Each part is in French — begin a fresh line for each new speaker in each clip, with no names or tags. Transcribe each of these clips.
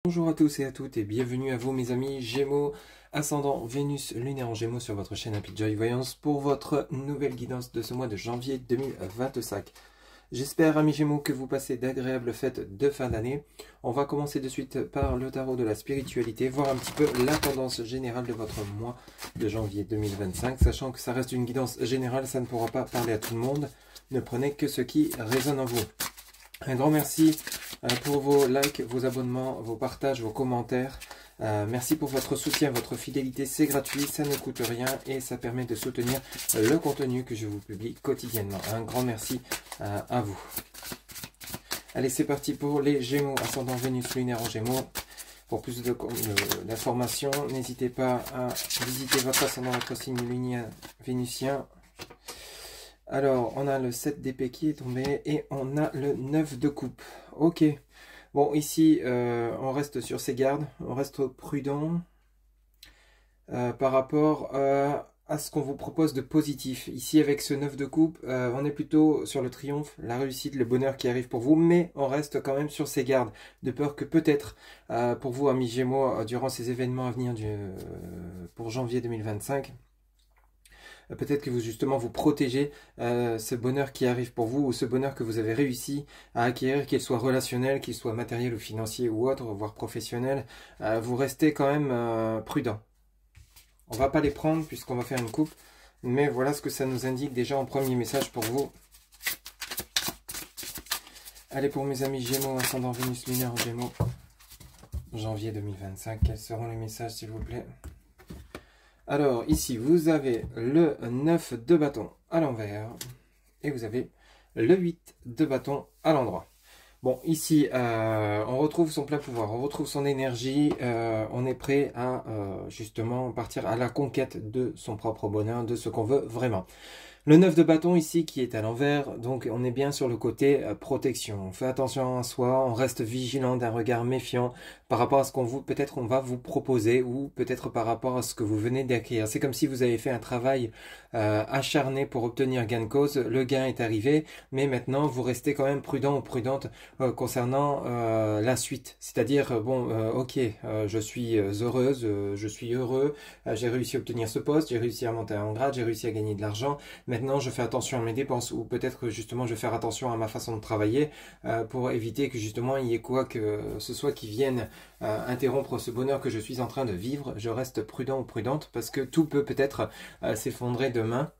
Bonjour à tous et à toutes et bienvenue à vous mes amis Gémeaux, ascendant Vénus lunaire en Gémeaux sur votre chaîne Happy Joy Voyance pour votre nouvelle guidance de ce mois de janvier 2025. J'espère amis Gémeaux que vous passez d'agréables fêtes de fin d'année. On va commencer de suite par le tarot de la spiritualité, voir un petit peu la tendance générale de votre mois de janvier 2025, sachant que ça reste une guidance générale, ça ne pourra pas parler à tout le monde, ne prenez que ce qui résonne en vous. Un grand merci pour vos likes, vos abonnements, vos partages, vos commentaires. Merci pour votre soutien, votre fidélité, c'est gratuit, ça ne coûte rien et ça permet de soutenir le contenu que je vous publie quotidiennement. Un grand merci à vous. Allez, c'est parti pour les Gémeaux, ascendant Vénus lunaire en Gémeaux. Pour plus d'informations, n'hésitez pas à visiter votre ascendant, votre signe lunaire vénusien. Alors, on a le 7 d'épée qui est tombé et on a le 9 de coupe. Ok. Bon, ici, on reste sur ses gardes, on reste prudent par rapport à ce qu'on vous propose de positif. Ici, avec ce 9 de coupe, on est plutôt sur le triomphe, la réussite, le bonheur qui arrive pour vous, mais on reste quand même sur ses gardes, de peur que peut-être, pour vous, amis Gémeaux, durant ces événements à venir pour janvier 2025, peut-être que vous justement vous protégez ce bonheur qui arrive pour vous ou ce bonheur que vous avez réussi à acquérir, qu'il soit relationnel, qu'il soit matériel ou financier ou autre, voire professionnel. Vous restez quand même prudent. On va pas les prendre puisqu'on va faire une coupe, mais voilà ce que ça nous indique déjà en premier message pour vous. Allez, pour mes amis Gémeaux, ascendant Vénus lunaire en Gémeaux, janvier 2025, quels seront les messages s'il vous plaît? Alors, ici, vous avez le 9 de bâton à l'envers et vous avez le 8 de bâton à l'endroit. Bon, ici, on retrouve son plein pouvoir, on retrouve son énergie, on est prêt à justement partir à la conquête de son propre bonheur, de ce qu'on veut vraiment. Le 9 de bâton ici qui est à l'envers, donc on est bien sur le côté protection. On fait attention à soi, on reste vigilant d'un regard méfiant par rapport à ce qu'on peut-être on va vous proposer ou peut-être par rapport à ce que vous venez d'acquérir. C'est comme si vous avez fait un travail acharné pour obtenir gain de cause. Le gain est arrivé, mais maintenant vous restez quand même prudent ou prudente concernant la suite. C'est-à-dire, bon, ok, je suis heureuse, je suis heureux, j'ai réussi à obtenir ce poste, j'ai réussi à monter en grade, j'ai réussi à gagner de l'argent. Maintenant, je fais attention à mes dépenses ou peut-être que justement, je vais faire attention à ma façon de travailler pour éviter que justement, il y ait quoi que ce soit qui vienne interrompre ce bonheur que je suis en train de vivre. Je reste prudent ou prudente parce que tout peut peut-être s'effondrer demain.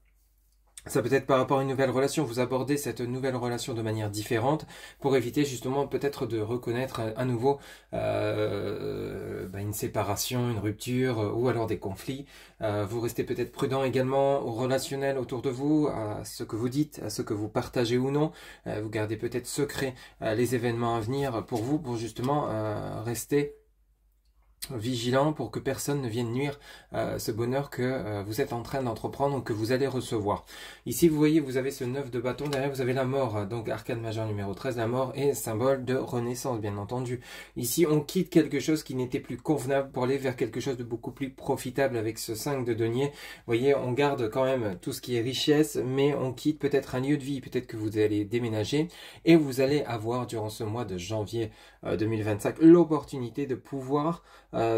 Ça peut être par rapport à une nouvelle relation, vous abordez cette nouvelle relation de manière différente pour éviter justement peut-être de reconnaître à nouveau une séparation, une rupture ou alors des conflits. Vous restez peut-être prudent également au relationnel autour de vous, à ce que vous dites, à ce que vous partagez ou non. Vous gardez peut-être secret les événements à venir pour vous, pour justement rester vigilant pour que personne ne vienne nuire ce bonheur que vous êtes en train d'entreprendre ou que vous allez recevoir. Ici, vous voyez, vous avez ce 9 de bâton, derrière vous avez la mort, donc arcane majeure numéro 13, la mort est symbole de renaissance, bien entendu. Ici, on quitte quelque chose qui n'était plus convenable pour aller vers quelque chose de beaucoup plus profitable avec ce 5 de denier. Vous voyez, on garde quand même tout ce qui est richesse, mais on quitte peut-être un lieu de vie, peut-être que vous allez déménager, et vous allez avoir durant ce mois de janvier 2025 l'opportunité de pouvoir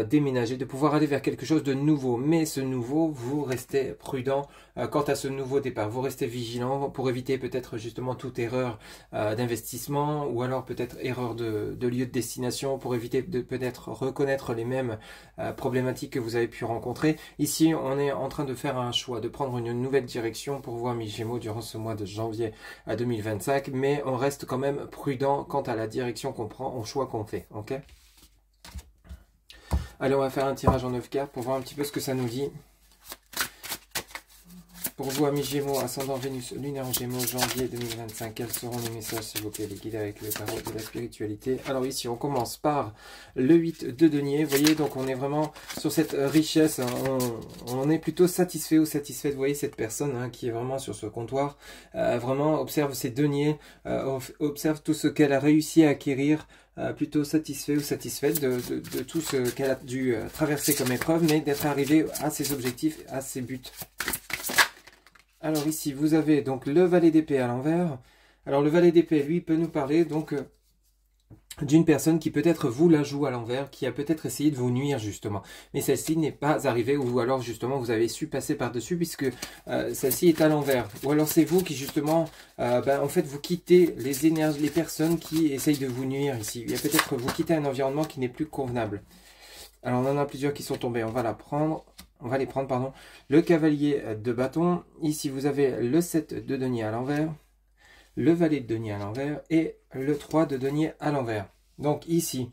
déménager, de pouvoir aller vers quelque chose de nouveau. Mais ce nouveau, vous restez prudent quant à ce nouveau départ. Vous restez vigilant pour éviter peut-être justement toute erreur d'investissement ou alors peut-être erreur de lieu de destination pour éviter de peut-être reconnaître les mêmes problématiques que vous avez pu rencontrer. Ici, on est en train de faire un choix, de prendre une nouvelle direction pour vous, amis Gémeaux, durant ce mois de janvier 2025. Mais on reste quand même prudent quant à la direction qu'on prend, au choix qu'on fait. Ok ? Allez, on va faire un tirage en 9 cartes pour voir un petit peu ce que ça nous dit. Pour vous, amis Gémeaux, ascendant Vénus, lunaire en Gémeaux, janvier 2025, quels seront les messages, s'il vous plaît, les guides avec le tarot de la spiritualité? Alors ici, on commence par le 8 de denier. Vous voyez, donc on est vraiment sur cette richesse. On est plutôt satisfait ou satisfaite. Vous voyez, cette personne qui est vraiment sur ce comptoir, vraiment observe ses deniers, observe tout ce qu'elle a réussi à acquérir, plutôt satisfait ou satisfaite de tout ce qu'elle a dû traverser comme épreuve, mais d'être arrivé à ses objectifs, à ses buts. Alors ici, vous avez donc le valet d'épée à l'envers. Alors le valet d'épée, lui, peut nous parler donc d'une personne qui peut-être vous la joue à l'envers, qui a peut-être essayé de vous nuire justement. Mais celle-ci n'est pas arrivée, ou alors justement vous avez su passer par-dessus puisque celle-ci est à l'envers. Ou alors c'est vous qui justement, en fait vous quittez les énergies, les personnes qui essayent de vous nuire ici. Il y a peut-être vous quittez un environnement qui n'est plus convenable. Alors on en a plusieurs qui sont tombés, on va les prendre, pardon. Le cavalier de bâton, ici vous avez le 7 de denier à l'envers, le valet de denier à l'envers et le 3 de denier à l'envers. Donc ici,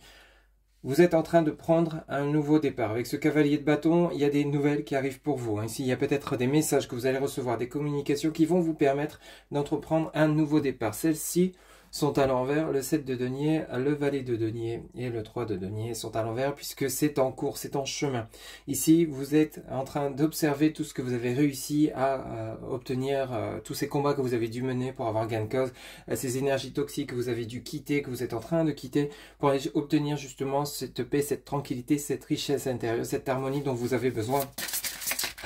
vous êtes en train de prendre un nouveau départ. Avec ce cavalier de bâton, il y a des nouvelles qui arrivent pour vous. Ici, il y a peut-être des messages que vous allez recevoir, des communications qui vont vous permettre d'entreprendre un nouveau départ. Celles-ci sont à l'envers, le 7 de denier, le valet de denier et le 3 de denier sont à l'envers puisque c'est en cours, c'est en chemin. Ici, vous êtes en train d'observer tout ce que vous avez réussi à obtenir, tous ces combats que vous avez dû mener pour avoir gain de cause, ces énergies toxiques que vous avez dû quitter, que vous êtes en train de quitter pour aller obtenir justement cette paix, cette tranquillité, cette richesse intérieure, cette harmonie dont vous avez besoin.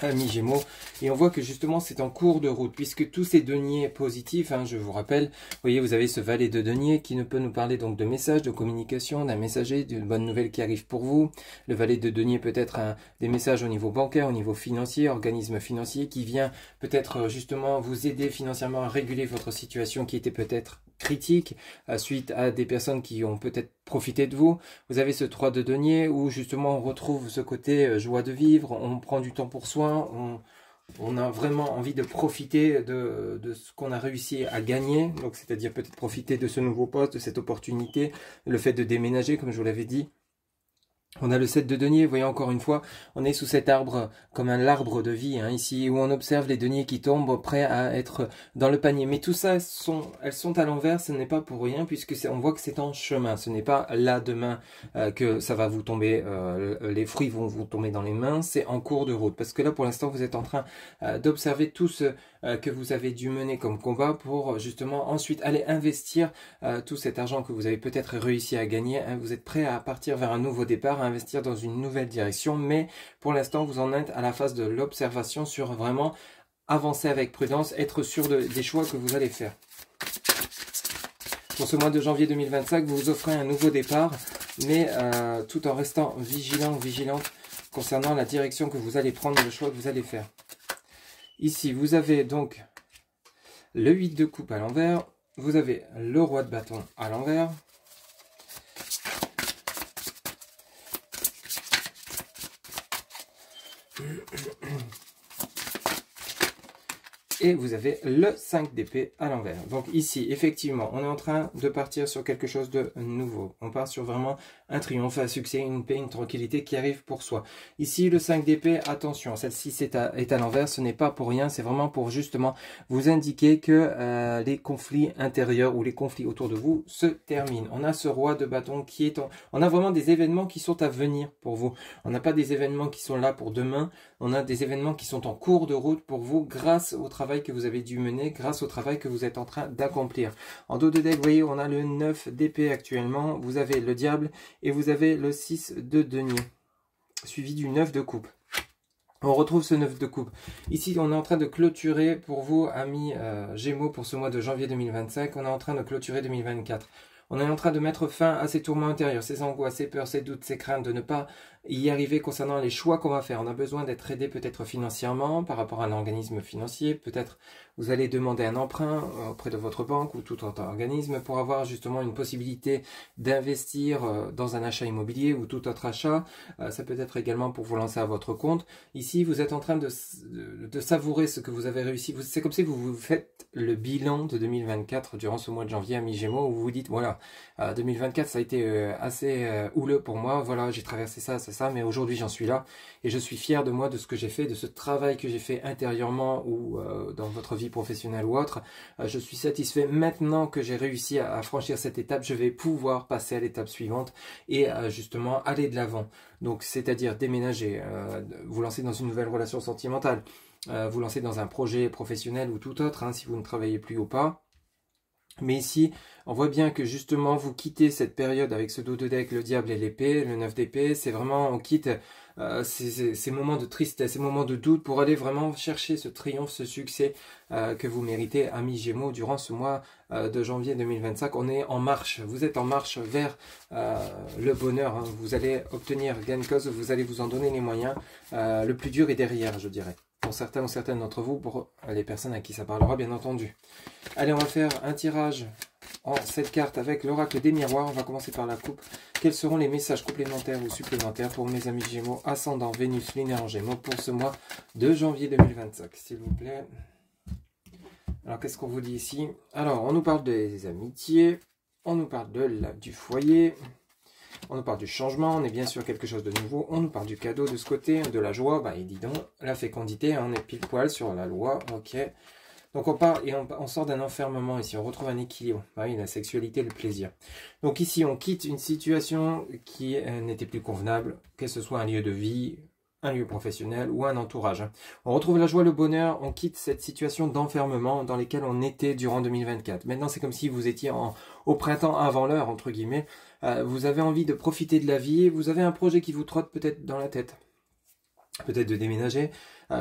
Amis Gémeaux, et on voit que justement c'est en cours de route puisque tous ces deniers positifs, je vous rappelle, vous voyez vous avez ce valet de denier qui ne peut nous parler donc de messages, de communication, d'un messager, d'une bonne nouvelle qui arrive pour vous. Le valet de denier peut être des messages au niveau bancaire, au niveau financier, organisme financier qui vient peut-être justement vous aider financièrement à réguler votre situation qui était peut-être critique suite à des personnes qui ont peut-être profité de vous. Vous avez ce 3 de denier où justement on retrouve ce côté joie de vivre, on prend du temps pour soi, on a vraiment envie de profiter de ce qu'on a réussi à gagner, donc c'est-à-dire peut-être profiter de ce nouveau poste, de cette opportunité, le fait de déménager comme je vous l'avais dit. On a le 7 de denier, vous voyez encore une fois, on est sous cet arbre comme un arbre de vie ici, où on observe les deniers qui tombent prêts à être dans le panier. Mais tout ça, elles sont à l'envers, ce n'est pas pour rien, puisque on voit que c'est en chemin. Ce n'est pas là demain que ça va vous tomber, les fruits vont vous tomber dans les mains, c'est en cours de route. Parce que là, pour l'instant, vous êtes en train d'observer tout ce que vous avez dû mener comme combat pour justement ensuite aller investir tout cet argent que vous avez peut-être réussi à gagner. Vous êtes prêt à partir vers un nouveau départ, à investir dans une nouvelle direction, mais pour l'instant vous en êtes à la phase de l'observation sur vraiment avancer avec prudence, être sûr des choix que vous allez faire. Pour ce mois de janvier 2025, vous vous offrez un nouveau départ, mais tout en restant vigilant ou vigilante concernant la direction que vous allez prendre, le choix que vous allez faire. Ici, vous avez donc le 8 de coupe à l'envers, vous avez le roi de bâton à l'envers, et vous avez le 5 d'épée à l'envers. Donc ici, effectivement, on est en train de partir sur quelque chose de nouveau. On part sur vraiment un triomphe, un succès, une paix, une tranquillité qui arrive pour soi. Ici, le 5 d'épée, attention, celle-ci est à l'envers, ce n'est pas pour rien, c'est vraiment pour justement vous indiquer que les conflits intérieurs ou les conflits autour de vous se terminent. On a ce roi de bâton qui est on a vraiment des événements qui sont à venir pour vous. On n'a pas des événements qui sont là pour demain, on a des événements qui sont en cours de route pour vous grâce au travail que vous avez dû mener, grâce au travail que vous êtes en train d'accomplir. En dos de deck, vous voyez, on a le 9 d'épée actuellement, vous avez le diable et vous avez le 6 de denier, suivi du 9 de coupe. On retrouve ce 9 de coupe. Ici, on est en train de clôturer pour vous, amis Gémeaux, pour ce mois de janvier 2025, on est en train de clôturer 2024. On est en train de mettre fin à ces tourments intérieurs, ces angoisses, ces peurs, ces doutes, ces craintes, de ne pas y arriver concernant les choix qu'on va faire. On a besoin d'être aidé peut-être financièrement par rapport à un organisme financier. Peut-être vous allez demander un emprunt auprès de votre banque ou tout autre organisme pour avoir justement une possibilité d'investir dans un achat immobilier ou tout autre achat. Ça peut être également pour vous lancer à votre compte. Ici, vous êtes en train de savourer ce que vous avez réussi. C'est comme si vous faites le bilan de 2024 durant ce mois de janvier, amis Gémeaux, où vous vous dites, voilà, 2024, ça a été assez houleux pour moi. Voilà, j'ai traversé ça, mais aujourd'hui j'en suis là et je suis fier de moi, de ce que j'ai fait, de ce travail que j'ai fait intérieurement ou dans votre vie professionnelle ou autre. Je suis satisfait. Maintenant que j'ai réussi à franchir cette étape, je vais pouvoir passer à l'étape suivante et justement aller de l'avant. Donc c'est-à-dire déménager, vous lancer dans une nouvelle relation sentimentale, vous lancer dans un projet professionnel ou tout autre, si vous ne travaillez plus ou pas. Mais ici, on voit bien que justement, vous quittez cette période avec ce dos de deck, le diable et l'épée, le 9 d'épée. C'est vraiment, on quitte ces moments de tristesse, ces moments de doute pour aller vraiment chercher ce triomphe, ce succès que vous méritez, amis Gémeaux, durant ce mois de janvier 2025. On est en marche, vous êtes en marche vers le bonheur. Hein. Vous allez obtenir gain de cause, vous allez vous en donner les moyens. Le plus dur est derrière, je dirais. Pour certains ou certaines d'entre vous, pour les personnes à qui ça parlera, bien entendu. Allez, on va faire un tirage en 7 cartes avec l'oracle des miroirs. On va commencer par la coupe. Quels seront les messages complémentaires ou supplémentaires pour mes amis Gémeaux, ascendant Vénus, lunaire en Gémeaux pour ce mois de janvier 2025, s'il vous plaît. Alors, qu'est-ce qu'on vous dit ici? Alors, on nous parle des amitiés, on nous parle du foyer, on nous parle du changement, on est bien sûr quelque chose de nouveau, on nous parle du cadeau de ce côté, de la joie, bah, et dis donc, la fécondité, hein, on est pile poil sur la loi, ok. Donc on part et on sort d'un enfermement ici, on retrouve un équilibre, oui, la sexualité, le plaisir. Donc ici, on quitte une situation qui n'était plus convenable, que ce soit un lieu de vie, un lieu professionnel ou un entourage. On retrouve la joie, le bonheur, on quitte cette situation d'enfermement dans laquelle on était durant 2024. Maintenant, c'est comme si vous étiez au printemps avant l'heure, entre guillemets. Vous avez envie de profiter de la vie, vous avez un projet qui vous trotte peut-être dans la tête. Peut-être de déménager,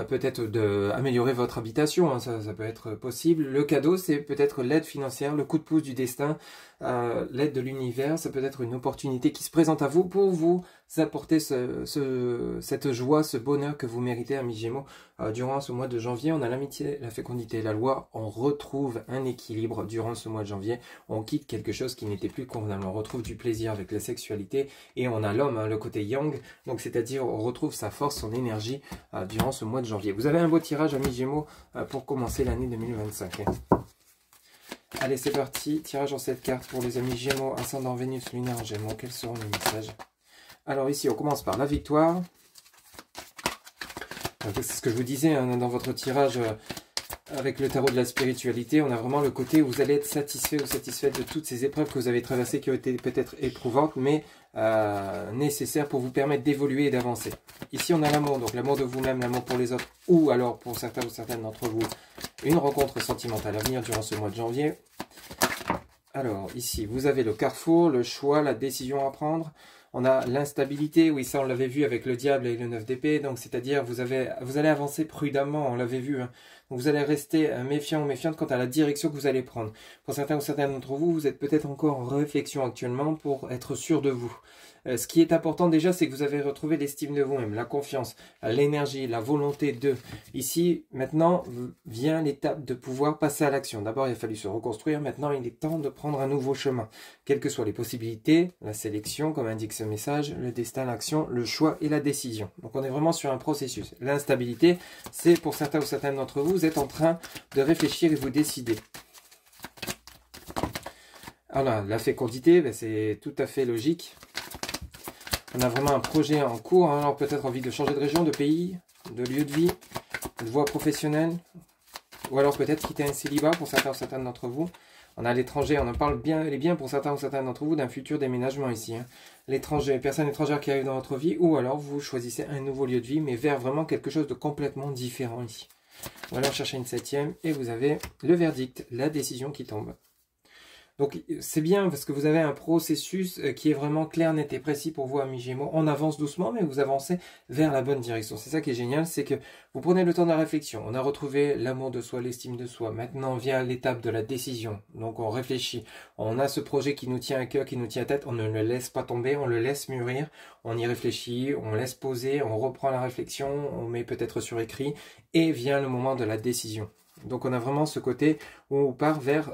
peut-être d'améliorer votre habitation, hein, ça peut être possible. Le cadeau, c'est peut-être l'aide financière, le coup de pouce du destin, l'aide de l'univers, ça peut être une opportunité qui se présente à vous pour vous apporter cette joie, ce bonheur que vous méritez, amis Gémeaux. Durant ce mois de janvier, on a l'amitié, la fécondité, la loi, on retrouve un équilibre durant ce mois de janvier, on quitte quelque chose qui n'était plus convenable, on retrouve du plaisir avec la sexualité et on a l'homme, hein, le côté yang, donc c'est-à-dire on retrouve sa force, son énergie durant ce mois de janvier. Vous avez un beau tirage, amis Gémeaux, pour commencer l'année 2025. Allez, c'est parti, tirage en 7 cartes pour les amis Gémeaux, ascendant Vénus, lunaire en Gémeaux. Quels seront les messages? Alors ici, on commence par la victoire. C'est ce que je vous disais hein, dans votre tirage avec le tarot de la spiritualité. On a vraiment le côté où vous allez être satisfait ou satisfaite de toutes ces épreuves que vous avez traversées qui ont été peut-être éprouvantes, mais nécessaires pour vous permettre d'évoluer et d'avancer. Ici, on a l'amour, donc l'amour de vous-même, l'amour pour les autres, ou alors pour certains ou certaines d'entre vous, une rencontre sentimentale à venir durant ce mois de janvier. Alors, ici, vous avez le carrefour, le choix, la décision à prendre. On a l'instabilité, oui, ça on l'avait vu avec le diable et le 9 d'épée, donc c'est-à-dire vous allez avancer prudemment, on l'avait vu. Hein. Donc vous allez rester méfiant ou méfiante quant à la direction que vous allez prendre. Pour certains ou certaines d'entre vous, vous êtes peut-être encore en réflexion actuellement pour être sûr de vous. Ce qui est important déjà, c'est que vous avez retrouvé l'estime de vous-même, la confiance, l'énergie, la volonté de. Ici, maintenant, vient l'étape de pouvoir passer à l'action. D'abord, il a fallu se reconstruire. Maintenant, il est temps de prendre un nouveau chemin. Quelles que soient les possibilités, la sélection, comme indique ce message, le destin, l'action, le choix et la décision. Donc, on est vraiment sur un processus. L'instabilité, c'est pour certains ou certaines d'entre vous, vous êtes en train de réfléchir et vous décider. Alors, la fécondité, ben, c'est tout à fait logique. On a vraiment un projet en cours, hein. Alors peut-être envie de changer de région, de pays, de lieu de vie, de voie professionnelle, ou alors peut-être quitter un célibat pour certains ou certaines d'entre vous. On a l'étranger, on en parle bien et bien pour certains ou certaines d'entre vous d'un futur déménagement ici. Hein. L'étranger, personne étrangère qui arrive dans votre vie, ou alors vous choisissez un nouveau lieu de vie, mais vers vraiment quelque chose de complètement différent ici. Ou alors chercher une 7e et vous avez le verdict, la décision qui tombe. Donc c'est bien parce que vous avez un processus qui est vraiment clair, net et précis pour vous, amis Gémeaux. On avance doucement, mais vous avancez vers la bonne direction. C'est ça qui est génial, c'est que vous prenez le temps de la réflexion. On a retrouvé l'amour de soi, l'estime de soi. Maintenant vient l'étape de la décision. Donc on réfléchit. On a ce projet qui nous tient à cœur, qui nous tient à tête. On ne le laisse pas tomber, on le laisse mûrir. On y réfléchit, on laisse poser, on reprend la réflexion, on met peut-être sur écrit. Et vient le moment de la décision. Donc on a vraiment ce côté où on part vers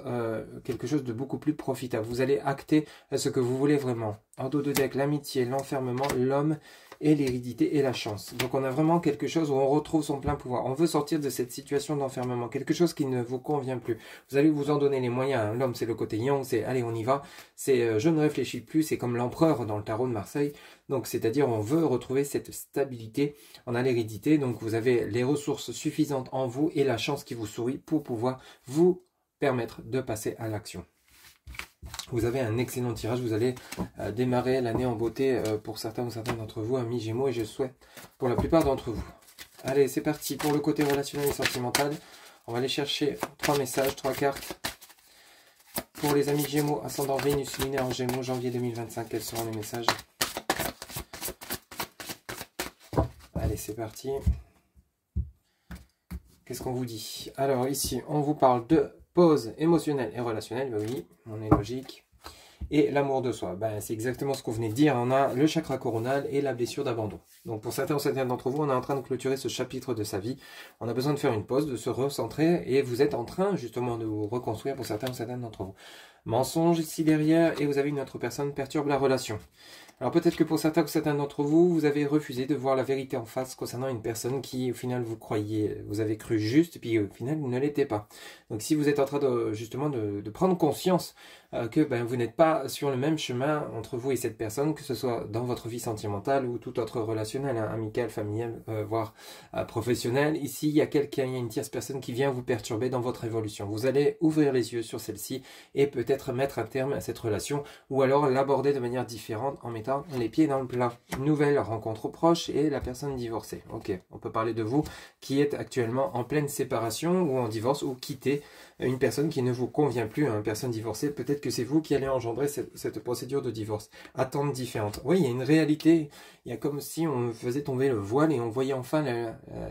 quelque chose de beaucoup plus profitable. Vous allez acter ce que vous voulez vraiment. En dos de deck, l'amitié, l'enfermement, l'homme et l'hérédité et la chance. Donc on a vraiment quelque chose où on retrouve son plein pouvoir. On veut sortir de cette situation d'enfermement, quelque chose qui ne vous convient plus. Vous allez vous en donner les moyens. Hein. L'homme, c'est le côté yang, c'est allez, on y va. C'est je ne réfléchis plus, c'est comme l'empereur dans le tarot de Marseille. Donc c'est-à-dire on veut retrouver cette stabilité. On a l'hérédité, donc vous avez les ressources suffisantes en vous et la chance qui vous sourit pour pouvoir vous permettre de passer à l'action. Vous avez un excellent tirage, vous allez démarrer l'année en beauté pour certains ou certaines d'entre vous, amis Gémeaux, et je souhaite pour la plupart d'entre vous. Allez, c'est parti pour le côté relationnel et sentimental. On va aller chercher 3 messages, 3 cartes. Pour les amis Gémeaux, ascendant Vénus, lunaire en Gémeaux, janvier 2025, quels seront les messages? Allez, c'est parti. Qu'est-ce qu'on vous dit? Alors ici, on vous parle de pause émotionnelle et relationnelle. Ben oui, on est logique. Et l'amour de soi, ben, c'est exactement ce qu'on venait de dire. On a le chakra coronal et la blessure d'abandon. Donc pour certains ou certaines d'entre vous, on est en train de clôturer ce chapitre de sa vie. On a besoin de faire une pause, de se recentrer. Et vous êtes en train justement de vous reconstruire pour certains ou certaines d'entre vous. Mensonge ici derrière et vous avez une autre personne perturbe la relation. Alors peut-être que pour certains ou certains d'entre vous, vous avez refusé de voir la vérité en face concernant une personne qui au final vous croyez, vous avez cru juste, puis au final ne l'était pas. Donc si vous êtes en train de justement de prendre conscience que ben, vous n'êtes pas sur le même chemin entre vous et cette personne, que ce soit dans votre vie sentimentale ou tout autre relationnel, hein, amical, familial, voire professionnel, ici il y a quelqu'un, il y a une tierce personne qui vient vous perturber dans votre évolution. Vous allez ouvrir les yeux sur celle-ci et peut-être mettre un terme à cette relation ou alors l'aborder de manière différente en mettant les pieds dans le plat. Nouvelle rencontre proche et la personne divorcée. Ok, on peut parler de vous qui êtes actuellement en pleine séparation ou en divorce ou quitter une personne qui ne vous convient plus, une personne divorcée. Peut-être que c'est vous qui allez engendrer cette procédure de divorce. Attentes différentes. Oui, il y a une réalité. Il y a comme si on faisait tomber le voile et on voyait enfin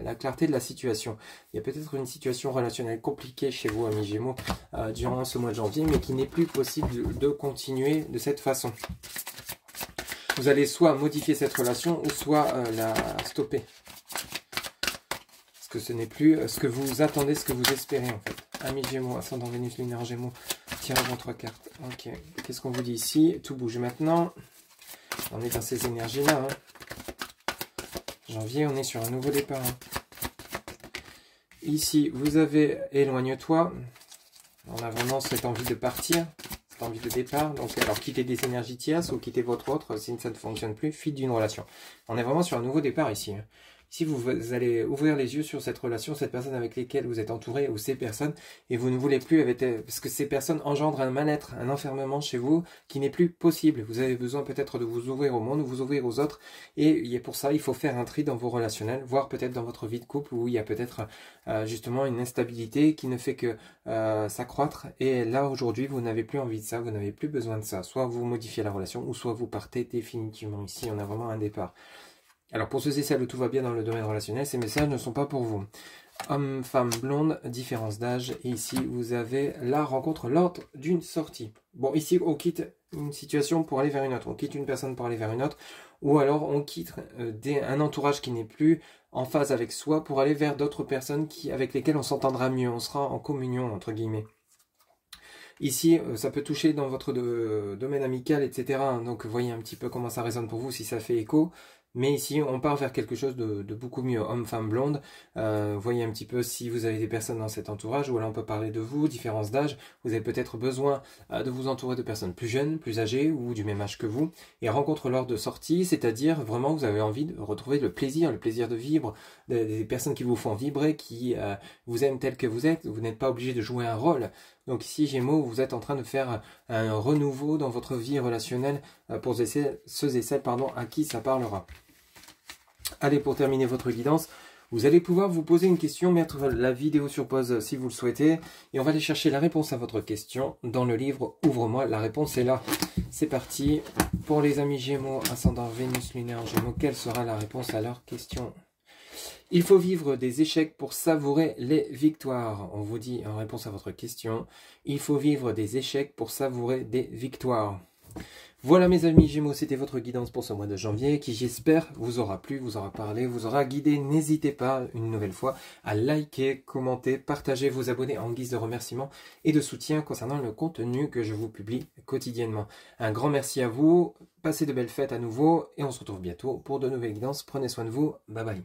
la clarté de la situation. Il y a peut-être une situation relationnelle compliquée chez vous, amis Gémeaux, durant ce mois de janvier, mais qui n'est plus possible de continuer de cette façon. Vous allez soit modifier cette relation ou soit la stopper. Parce que ce n'est plus ce que vous attendez, ce que vous espérez en fait. Amis Gémeaux, ascendant Vénus, lunaire Gémeaux, tirez vos 3 cartes. Ok, qu'est-ce qu'on vous dit ici? Tout bouge maintenant. On est dans ces énergies-là. Hein. Janvier, on est sur un nouveau départ. Hein. Ici, vous avez éloigne-toi. On a vraiment cette envie de partir. Envie de départ, donc alors quittez des énergies tierces ou quittez votre autre si ça ne fonctionne plus, fuite d'une relation. On est vraiment sur un nouveau départ ici. Ici, vous allez ouvrir les yeux sur cette relation, cette personne avec laquelle vous êtes entouré ou ces personnes, et vous ne voulez plus, parce que ces personnes engendrent un mal-être, un enfermement chez vous qui n'est plus possible. Vous avez besoin peut-être de vous ouvrir au monde, vous ouvrir aux autres, et pour ça, il faut faire un tri dans vos relationnels, voire peut-être dans votre vie de couple où il y a peut-être justement une instabilité qui ne fait que s'accroître. Et là, aujourd'hui, vous n'avez plus envie de ça, vous n'avez plus besoin de ça. Soit vous modifiez la relation, ou soit vous partez définitivement. Ici, on a vraiment un départ. Alors pour ceux et celles où tout va bien dans le domaine relationnel, ces messages ne sont pas pour vous. Homme, femme, blonde, différence d'âge. Et ici, vous avez la rencontre lors d'une sortie. Bon, ici, on quitte une situation pour aller vers une autre. On quitte une personne pour aller vers une autre. Ou alors, on quitte un entourage qui n'est plus en phase avec soi pour aller vers d'autres personnes avec lesquelles on s'entendra mieux. On sera en communion, entre guillemets. Ici, ça peut toucher dans votre domaine amical, etc. Donc, voyez un petit peu comment ça résonne pour vous, si ça fait écho. Mais ici, on part vers quelque chose de beaucoup mieux. Homme, femme, blonde. Voyez un petit peu si vous avez des personnes dans cet entourage. Ou alors on peut parler de vous, différence d'âge. Vous avez peut-être besoin de vous entourer de personnes plus jeunes, plus âgées ou du même âge que vous. Et rencontre lors de sortie, c'est-à-dire vraiment vous avez envie de retrouver le plaisir de vivre, des personnes qui vous font vibrer, qui vous aiment tel que vous êtes. Vous n'êtes pas obligé de jouer un rôle. Donc ici, Gémeaux, vous êtes en train de faire un renouveau dans votre vie relationnelle pour ceux et celles à qui ça parlera. Allez, pour terminer votre guidance, vous allez pouvoir vous poser une question, mettre la vidéo sur pause si vous le souhaitez, et on va aller chercher la réponse à votre question dans le livre Ouvre-moi. La réponse est là. C'est parti. Pour les amis Gémeaux, ascendant Vénus, lunaire Gémeaux, quelle sera la réponse à leur question? Il faut vivre des échecs pour savourer les victoires. On vous dit en réponse à votre question, il faut vivre des échecs pour savourer des victoires. Voilà mes amis Gémeaux, c'était votre guidance pour ce mois de janvier qui j'espère vous aura plu, vous aura parlé, vous aura guidé. N'hésitez pas une nouvelle fois à liker, commenter, partager, vous abonner en guise de remerciement et de soutien concernant le contenu que je vous publie quotidiennement. Un grand merci à vous, passez de belles fêtes à nouveau et on se retrouve bientôt pour de nouvelles guidances. Prenez soin de vous, bye bye.